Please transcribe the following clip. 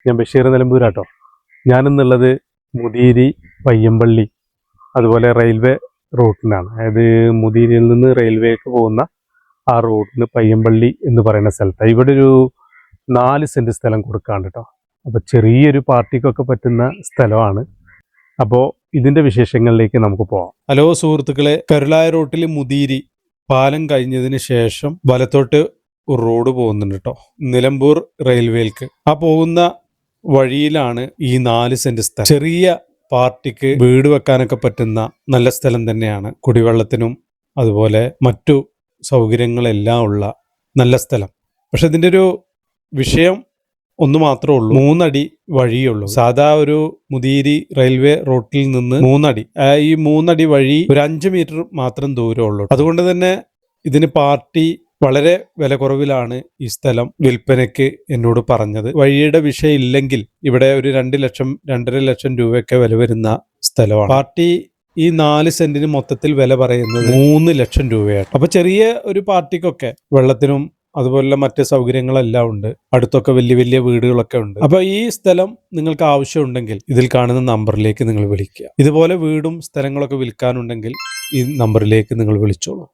ഞാൻ ബഷീർ നിലമ്പൂരാട്ടോ. ഞാനിന്നുള്ളത് മുതിരി പയ്യമ്പള്ളി അതുപോലെ റെയിൽവേ റൂട്ടിനാണ്. അതായത് മുതിരിയിൽ നിന്ന് റെയിൽവേക്ക് പോകുന്ന ആ റൂട്ടിന് പയ്യമ്പള്ളി എന്ന് പറയുന്ന സ്ഥലത്താണ്. ഇവിടെ ഒരു 4 സെന്റ് സ്ഥലം കൊടുക്കാണ്ട് കേട്ടോ. അപ്പോൾ ചെറിയൊരു പാർട്ടിക്കൊക്കെ പറ്റുന്ന സ്ഥലമാണ്. അപ്പോൾ ഇതിൻ്റെ വിശേഷങ്ങളിലേക്ക് നമുക്ക് പോകാം. ഹലോ സുഹൃത്തുക്കളെ, കരുളായ റൂട്ടിൽ മുതിരി പാലം കഴിഞ്ഞതിന് ശേഷം വലത്തോട്ട് റോഡ് പോകുന്നുണ്ട് കേട്ടോ, നിലമ്പൂർ റെയിൽവേക്ക്. ആ പോകുന്ന വഴിയിലാണ് ഈ 4 സെന്റ് സ്ഥലം. ചെറിയ പാർട്ടിക്ക് വീട് വെക്കാനൊക്കെ പറ്റുന്ന നല്ല സ്ഥലം തന്നെയാണ്. കുടിവെള്ളത്തിനും അതുപോലെ മറ്റു സൗകര്യങ്ങളെല്ലാം ഉള്ള നല്ല സ്ഥലം. പക്ഷെ ഇതിൻ്റെ ഒരു വിഷയം ഒന്ന് മാത്രമേ ഉള്ളൂ, 3 അടി വഴിയുള്ളൂ. സാധാ ഒരു മുതിരി റെയിൽവേ റോട്ടിൽ നിന്ന് 3 അടി, ഈ 3 അടി വഴി ഒരു 5 മീറ്റർ മാത്രം ദൂരമുള്ളൂ. അതുകൊണ്ട് തന്നെ ഇതിന് പാർട്ടി വളരെ വില കുറവിലാണ് ഈ സ്ഥലം വിൽപ്പനയ്ക്ക് എന്നോട് പറഞ്ഞത്. വഴിയുടെ വിഷയം ഇല്ലെങ്കിൽ ഇവിടെ ഒരു 2 ലക്ഷം 2.5 ലക്ഷം രൂപയൊക്കെ വില വരുന്ന സ്ഥലമാണ്. പാർട്ടി ഈ 4 സെന്റിന് മൊത്തത്തിൽ വില പറയുന്നത് 3 ലക്ഷം രൂപയാണ്. അപ്പൊ ചെറിയ ഒരു പാർട്ടിക്കൊക്കെ വെള്ളത്തിനും അതുപോലുള്ള മറ്റ് സൗകര്യങ്ങളെല്ലാം ഉണ്ട്. അടുത്തൊക്കെ വലിയ വലിയ വീടുകളൊക്കെ ഉണ്ട്. അപ്പൊ ഈ സ്ഥലം നിങ്ങൾക്ക് ആവശ്യമുണ്ടെങ്കിൽ ഇതിൽ കാണുന്ന നമ്പറിലേക്ക് നിങ്ങൾ വിളിക്കുക. ഇതുപോലെ വീടും സ്ഥലങ്ങളൊക്കെ വിൽക്കാനുണ്ടെങ്കിൽ ഈ നമ്പറിലേക്ക് നിങ്ങൾ വിളിച്ചോളൂ.